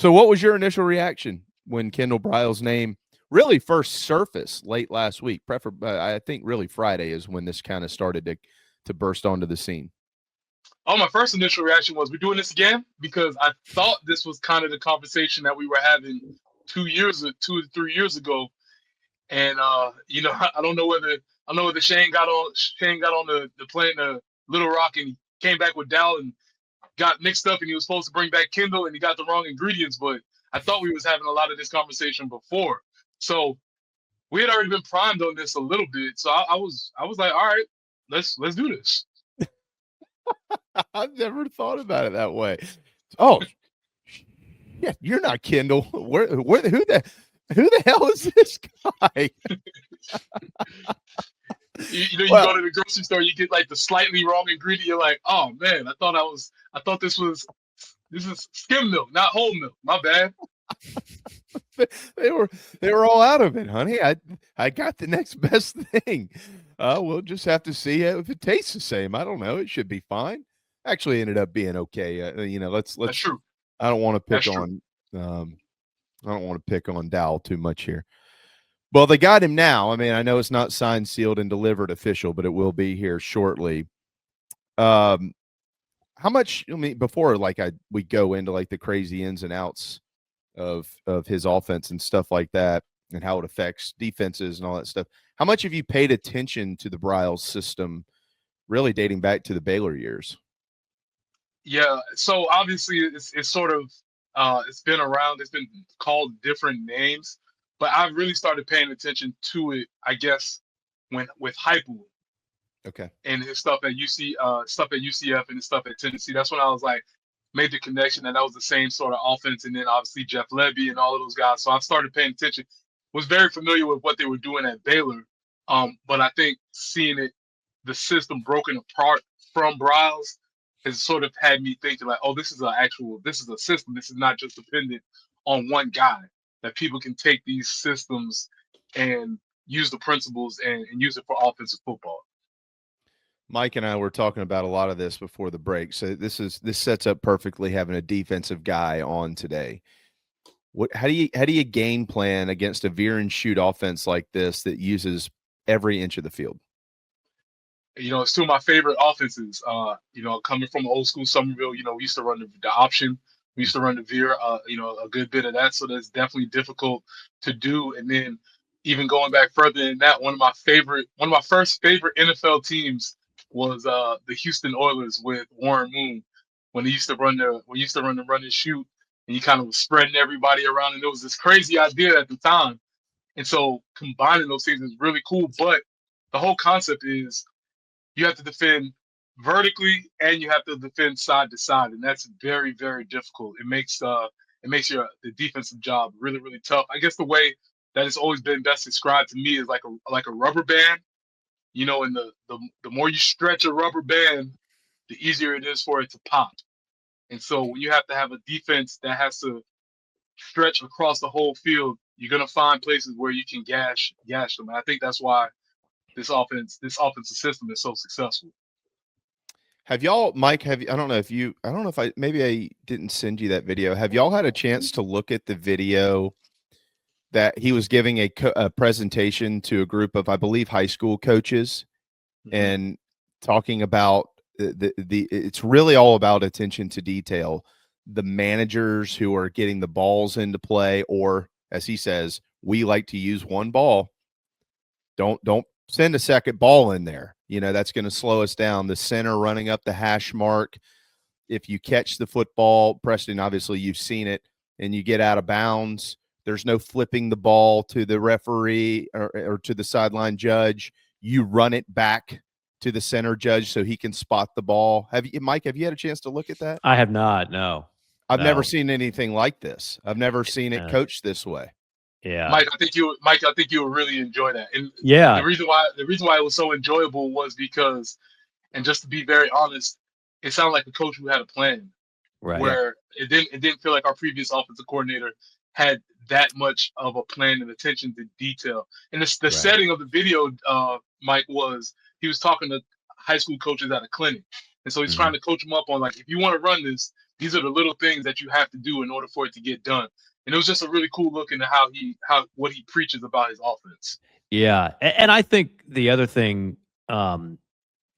So what was your initial reaction when Kendal Briles' name really first surfaced late last week? I think really Friday is when this kind of started to burst onto the scene. Oh, my first initial reaction was, "We're doing this again," because I thought this was kind of the conversation that we were having 2 to 3 years ago. And I don't know whether Shane got on the plane to Little Rock and he came back with Dow and got mixed up and he was supposed to bring back Kendall and he got the wrong ingredients. But I thought we was having a lot of this conversation before, so we had already been primed on this a little bit. So I was like, all right, let's do this. I've never thought about it that way. Oh, yeah, you're not Kendall. Who the hell is this guy? You go to the grocery store, you get like the slightly wrong ingredient. You're like, oh man, I thought this is skim milk, not whole milk. My bad. they were all out of it, honey. I got the next best thing. We'll just have to see if it tastes the same. I don't know. It should be fine. Actually, ended up being okay. Let's. That's true. I don't want to pick That's true. on. I don't want to pick on Dowell too much here. Well, they got him now. I mean, I know it's not signed, sealed, and delivered official, but it will be here shortly. How much? I mean, before we go into like the crazy ins and outs of his offense and stuff like that, and how it affects defenses and all that stuff. How much have you paid attention to the Briles system, really dating back to the Baylor years? Yeah. So obviously, it's sort of it's been around. It's been called different names, but I've really started paying attention to it, I guess, when with Hypewood Okay. and his stuff at UCF and his stuff at Tennessee. That's when I was like, made the connection that was the same sort of offense. And then obviously Jeff Lebby and all of those guys. So I started paying attention, was very familiar with what they were doing at Baylor. But I think seeing the system broken apart from Briles has sort of had me thinking like, oh, this is a system. This is not just dependent on one guy, that people can take these systems and use the principles and use it for offensive football. Mike and I were talking about a lot of this before the break. So this sets up perfectly having a defensive guy on today. How do you game plan against a veer and shoot offense like this that uses every inch of the field? It's two of my favorite offenses. Coming from old school Somerville, we used to run the option. We used to run the veer, a good bit of that. So that's definitely difficult to do. And then even going back further than that, one of my first favorite NFL teams was the Houston Oilers with Warren Moon, when he used to run the run and shoot, and he kind of was spreading everybody around, and it was this crazy idea at the time. And so combining those things is really cool. But the whole concept is you have to defend vertically and you have to defend side to side, and that's very, very difficult. It makes the defensive job really, really tough. I guess the way that it's always been best described to me is like a rubber band. And the more you stretch a rubber band, the easier it is for it to pop. And so when you have to have a defense that has to stretch across the whole field, you're gonna find places where you can gash them. And I think that's why this offensive system is so successful. Have y'all, Mike? I don't know if maybe I didn't send you that video. Have y'all had a chance to look at the video that he was giving a presentation to a group of, I believe, high school coaches, and talking about it's really all about attention to detail. The managers who are getting the balls into play, or as he says, we like to use one ball. Don't send a second ball in there. That's going to slow us down. The center running up the hash mark. If you catch the football, Preston, obviously you've seen it, and you get out of bounds, there's no flipping the ball to the referee or to the sideline judge. You run it back to the center judge so he can spot the ball. Mike, have you had a chance to look at that? I have not, no. I've never seen anything like this. I've never seen it coached this way. Yeah, Mike, I think you will really enjoy that. And yeah, the reason why it was so enjoyable was because, and just to be very honest, it sounded like a coach who had a plan. right. Where it didn't feel like our previous offensive coordinator had that much of a plan and attention to detail. And the setting of the video, Mike, was he was talking to high school coaches at a clinic, and so he's trying to coach them up on, like, if you want to run this, These are the little things that you have to do in order for it to get done. And it was just a really cool look into what he preaches about his offense. Yeah, and I think the other thing, and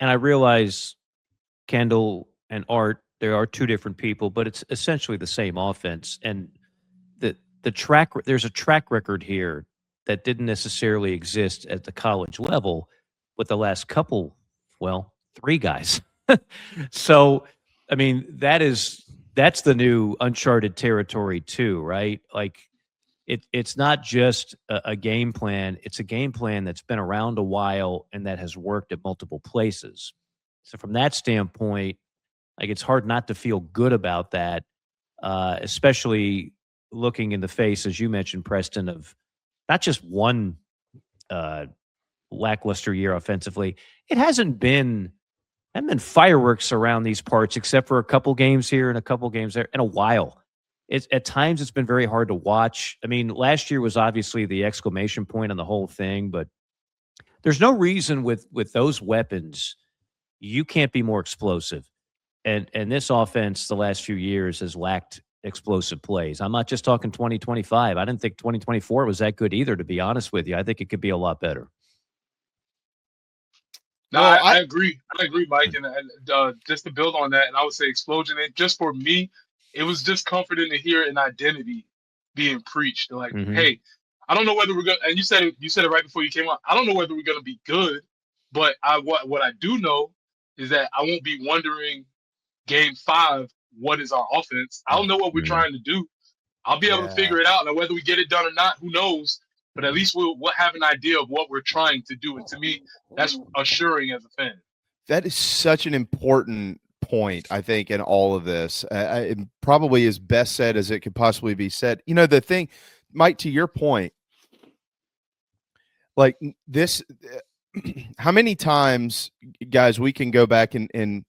I realize Kendall and Art, there are two different people, but it's essentially the same offense. And there's a track record here that didn't necessarily exist at the college level with the last couple, well, three guys. So, I mean, that's the new uncharted territory too, right? Like it's not just a game plan, it's a game plan that's been around a while and that has worked at multiple places. So from that standpoint, like it's hard not to feel good about that, especially looking in the face, as you mentioned, Preston, of not just one uh, lackluster year offensively. It hasn't been fireworks around these parts, except for a couple games here and a couple games there in a while. It's at times it's been very hard to watch. I mean, last year was obviously the exclamation point on the whole thing, but there's no reason with those weapons you can't be more explosive. And this offense the last few years has lacked explosive plays. I'm not just talking 2025. I didn't think 2024 was that good either, to be honest with you. I think it could be a lot better. No, I agree. I agree, Mike. And just to build on that, and I would say explosion. And just for me, it was just comforting to hear an identity being preached. Like, hey, I don't know whether we're gonna. And you said it right before you came on. I don't know whether we're gonna be good, but what I do know is that I won't be wondering game 5 what is our offense. I'll know what we're trying to do. I'll be able to figure it out. Now whether we get it done or not, who knows? But at least we'll have an idea of what we're trying to do. And to me, that's assuring as a fan. That is such an important point, I think, in all of this. It probably is best said as it could possibly be said. You know, the thing, Mike, to your point, like this, how many times, guys, we can go back and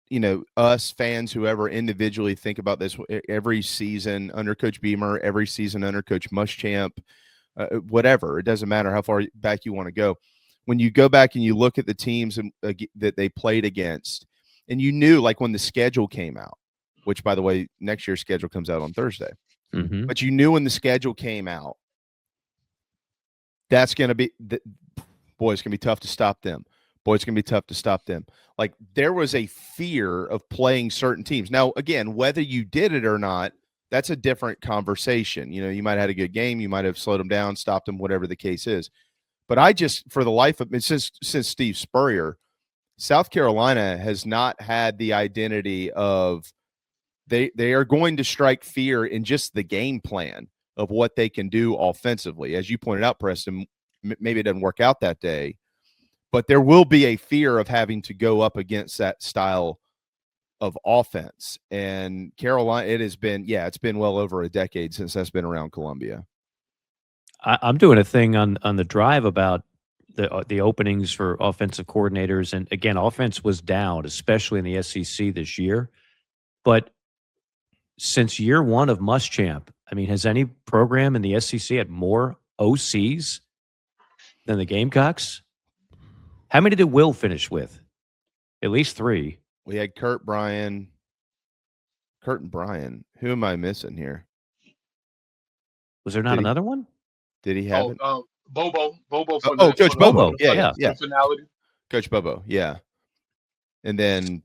you know, us fans, whoever individually think about this every season under Coach Beamer, every season under Coach Muschamp, whatever. It doesn't matter how far back you want to go. When you go back and you look at the teams that they played against, and you knew, like when the schedule came out, which, by the way, next year's schedule comes out on Thursday, but you knew when the schedule came out, that's going to be, boy, it's going to be tough to stop them. Boy, it's going to be tough to stop them. Like there was a fear of playing certain teams. Now, again, whether you did it or not, that's a different conversation. You know, you might have had a good game. You might have slowed them down, stopped them, whatever the case is. But I just, for the life of me, since Steve Spurrier, South Carolina has not had the identity of they are going to strike fear in just the game plan of what they can do offensively. As you pointed out, Preston, maybe it doesn't work out that day, but there will be a fear of having to go up against that style of offense. And Carolina, it's been well over a decade since that's been around Columbia. I'm doing a thing on the drive about the openings for offensive coordinators, and again, offense was down, especially in the SEC this year. But since year one of Muschamp, I mean, has any program in the SEC had more OCs than the Gamecocks? How many did Will finish with? At least 3. We had Kurt and Brian. Who am I missing here? Was there not another one? Did he have it? Bobo. Coach Bobo. Yeah. Finality. Coach Bobo. Yeah. And then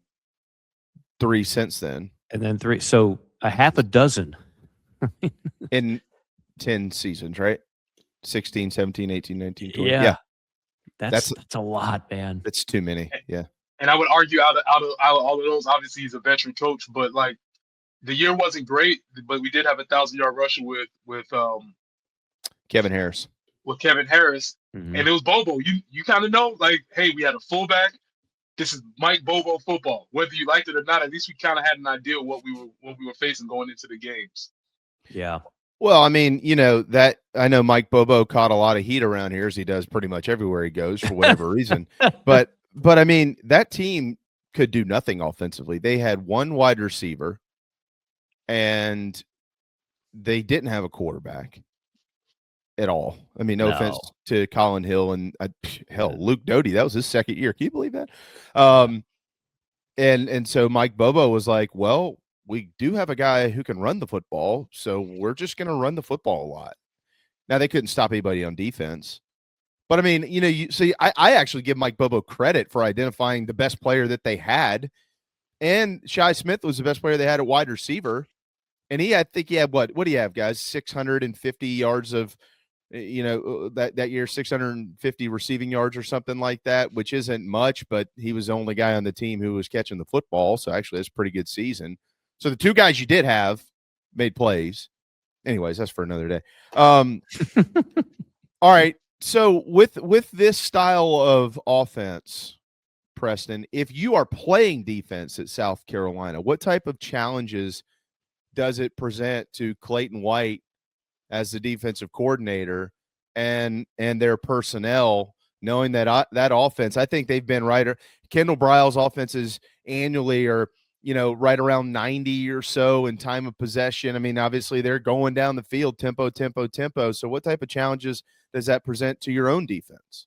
3 since then. And then 3. So a half a dozen. In 10 seasons, right? 16, 17, 18, 19, 20. Yeah. That's a lot, man. That's too many. Yeah. And I would argue out of all of those, obviously he's a veteran coach, but like the year wasn't great, but we did have 1,000-yard rusher with Kevin Harris. And it was Bobo. You kind of know, like, hey, we had a fullback. This is Mike Bobo football. Whether you liked it or not, at least we kind of had an idea of what we were facing going into the games. Yeah. Well, I mean, you know, that I know Mike Bobo caught a lot of heat around here, as he does pretty much everywhere he goes for whatever reason. But I mean, that team could do nothing offensively. They had one wide receiver, and they didn't have a quarterback at all. I mean, no offense to Colin Hill and Luke Doty. That was his second year. Can you believe that? And so Mike Bobo was like, well, we do have a guy who can run the football, so we're just going to run the football a lot. Now, they couldn't stop anybody on defense. But, I mean, you see, I actually give Mike Bobo credit for identifying the best player that they had. And Shi Smith was the best player they had at wide receiver. And I think he had what do you have, guys? 650 yards of, that year, 650 receiving yards or something like that, which isn't much, but he was the only guy on the team who was catching the football. So actually that's a pretty good season. So the two guys you did have made plays. Anyways, that's for another day. All right. So with this style of offense, Preston, if you are playing defense at South Carolina, what type of challenges does it present to Clayton White as the defensive coordinator and their personnel, knowing that that offense, I think they've been Kendal Briles offenses annually are, right around 90 or so in time of possession. I mean, obviously they're going down the field, tempo. So what type of challenges does that present to your own defense?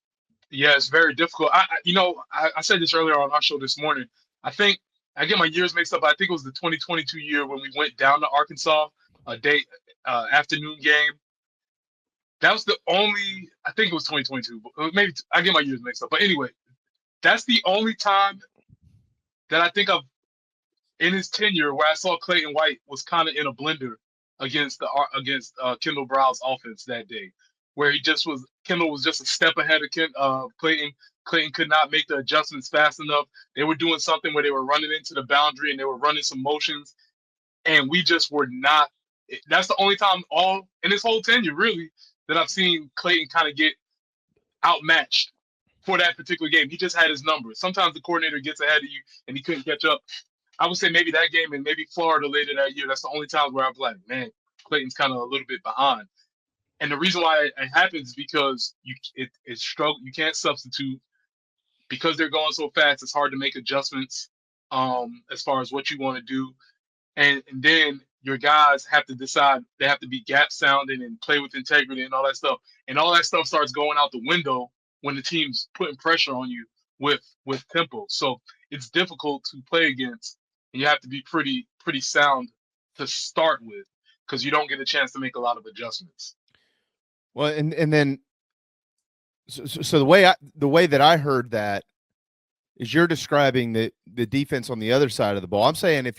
Yeah, it's very difficult. I said this earlier on our show this morning. I think I get my years mixed up. I think it was the 2022 year when we went down to Arkansas, a day afternoon game. That was the only. I think it was 2022. But maybe I get my years mixed up. But anyway, that's the only time that I think of in his tenure where I saw Clayton White was kind of in a blender against Kendal Briles' offense that day, where Kendal was just a step ahead of Clayton. Clayton could not make the adjustments fast enough. They were doing something where they were running into the boundary and they were running some motions, and we just were not. That's the only time all in his whole tenure, really, that I've seen Clayton kind of get outmatched for that particular game. He just had his numbers. Sometimes the coordinator gets ahead of you and he couldn't catch up. I would say maybe that game and maybe Florida later that year. That's the only time where I'm like, man, Clayton's kind of a little bit behind. And the reason why it happens is because it's struggle. You can't substitute because they're going so fast. It's hard to make adjustments as far as what you want to do. And then your guys have to decide. They have to be gap sounding and play with integrity and all that stuff. And all that stuff starts going out the window when the team's putting pressure on you with tempo. So it's difficult to play against. And you have to be pretty sound to start with because you don't get a chance to make a lot of adjustments. Well, and then so the way that I heard that is you're describing the defense on the other side of the ball. I'm saying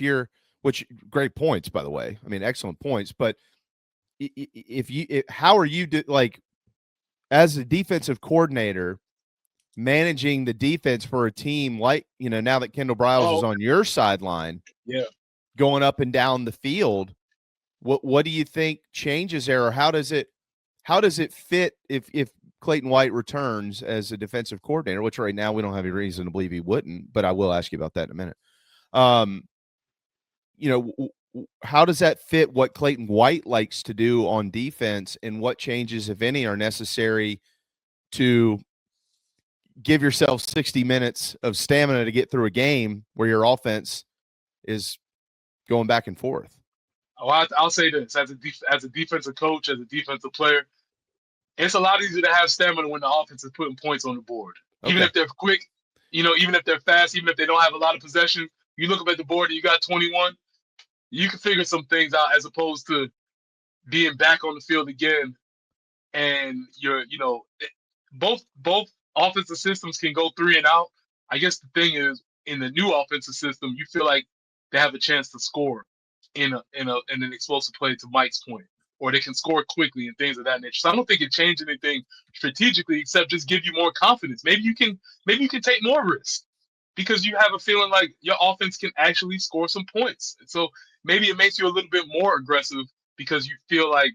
which great points, by the way. I mean, excellent points. But how are you as a defensive coordinator managing the defense for a team like, now that Kendal Briles is on your sideline, going up and down the field? What do you think changes there, or how does it fit if Clayton White returns as a defensive coordinator, which right now we don't have any reason to believe he wouldn't, but I will ask you about that in a minute. How does that fit what Clayton White likes to do on defense, and what changes, if any, are necessary to give yourself 60 minutes of stamina to get through a game where your offense is going back and forth? Oh, I'll say this as a defensive coach, as a defensive player, it's a lot easier to have stamina when the offense is putting points on the board. Okay. Even if they're quick, even if they're fast, even if they don't have a lot of possession, you look up at the board and you got 21, you can figure some things out as opposed to being back on the field again. And both offensive systems can go 3 and out. I guess the thing is, in the new offensive system, you feel like they have a chance to score in an explosive play, to Mike's point, or they can score quickly and things of that nature. So I don't think it changed anything strategically except just give you more confidence. Maybe you can take more risks because you have a feeling like your offense can actually score some points. And so maybe it makes you a little bit more aggressive because you feel like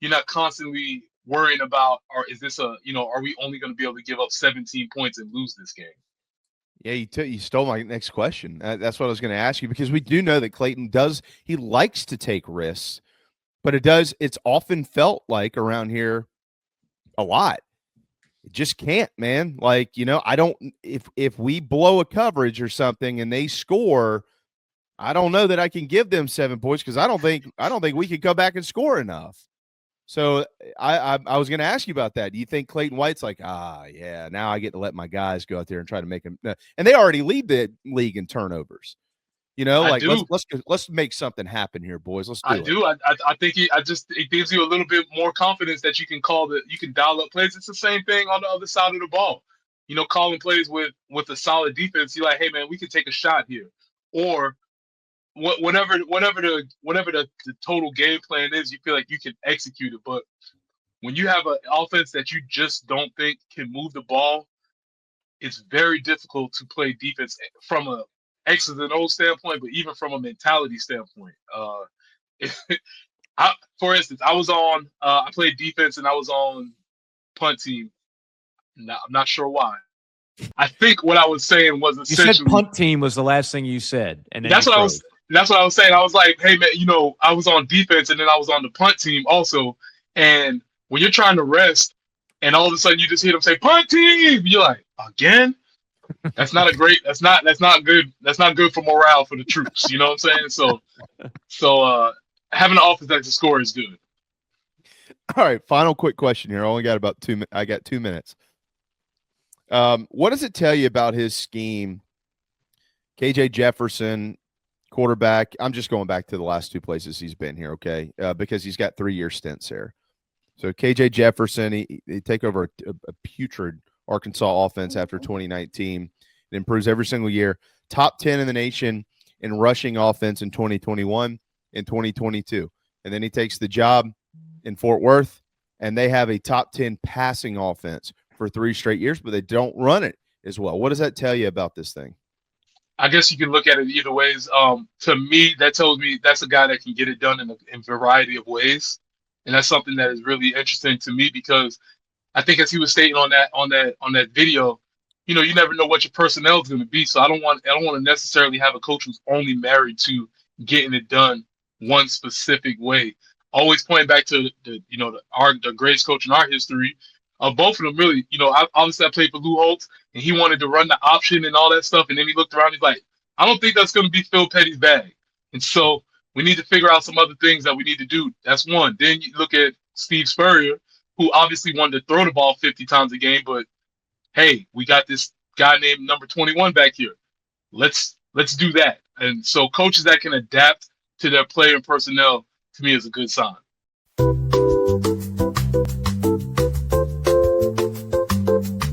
you're not constantly worrying about, or is this are we only going to be able to give up 17 points and lose this game? Yeah, you stole my next question. That's what I was going to ask you, because we do know that Clayton he likes to take risks, but it's often felt like around here a lot. It just can't, man. I don't, if we blow a coverage or something and they score, I don't know that I can give them 7 points because I don't think we could go back and score enough. So I was going to ask you about that. Do you think Clayton White's like, yeah, now I get to let my guys go out there and try to make them? And they already lead the league in turnovers. You know, I like do. let's make something happen here, boys. Let's do I it. do. I think it gives you a little bit more confidence that you can you can dial up plays. It's the same thing on the other side of the ball. You know, calling plays with a solid defense. You're like, hey man, we can take a shot here, or whatever the total game plan is, you feel like you can execute it. But when you have an offense that you just don't think can move the ball, it's very difficult to play defense from a X's and O's standpoint, but even from a mentality standpoint. For instance, I played defense and I was on punt team. I'm not sure why. I think what I was saying was You essentially said punt team was the last thing you said, and then that's you what froze. that's what I was saying. I was like, hey man, I was on defense and then I was on the punt team also. And when you're trying to rest and all of a sudden you just hear them say punt team, you're like, again? That's not good. That's not good for morale for the troops. You know what I'm saying? So having an offense that can score is good. All right, final quick question here. I only got about I got 2 minutes. What does it tell you about his scheme? KJ Jefferson, quarterback. I'm just going back to the last 2 places he's been here, okay? Because he's got 3-year stints there. So KJ Jefferson, he take over a putrid Arkansas offense after 2019. It improves every single year. Top 10 in the nation in rushing offense in 2021 and 2022. And then he takes the job in Fort Worth, and they have a top 10 passing offense for 3 straight years, but they don't run it as well. What does that tell you about this thing? I guess you can look at it either ways. To me, that tells me that's a guy that can get it done in a variety of ways, and that's something that is really interesting to me because I think, as he was stating on that video, you never know what your personnel is going to be. So I don't want to necessarily have a coach who's only married to getting it done one specific way. Always pointing back to the greatest coach in our history. Both of them really, obviously I played for Lou Holtz and he wanted to run the option and all that stuff. And then he looked around, he's like, I don't think that's going to be Phil Petty's bag. And so we need to figure out some other things that we need to do. That's one. Then you look at Steve Spurrier, who obviously wanted to throw the ball 50 times a game, but hey, we got this guy named number 21 back here. Let's do that. And so coaches that can adapt to their player and personnel, to me, is a good sign.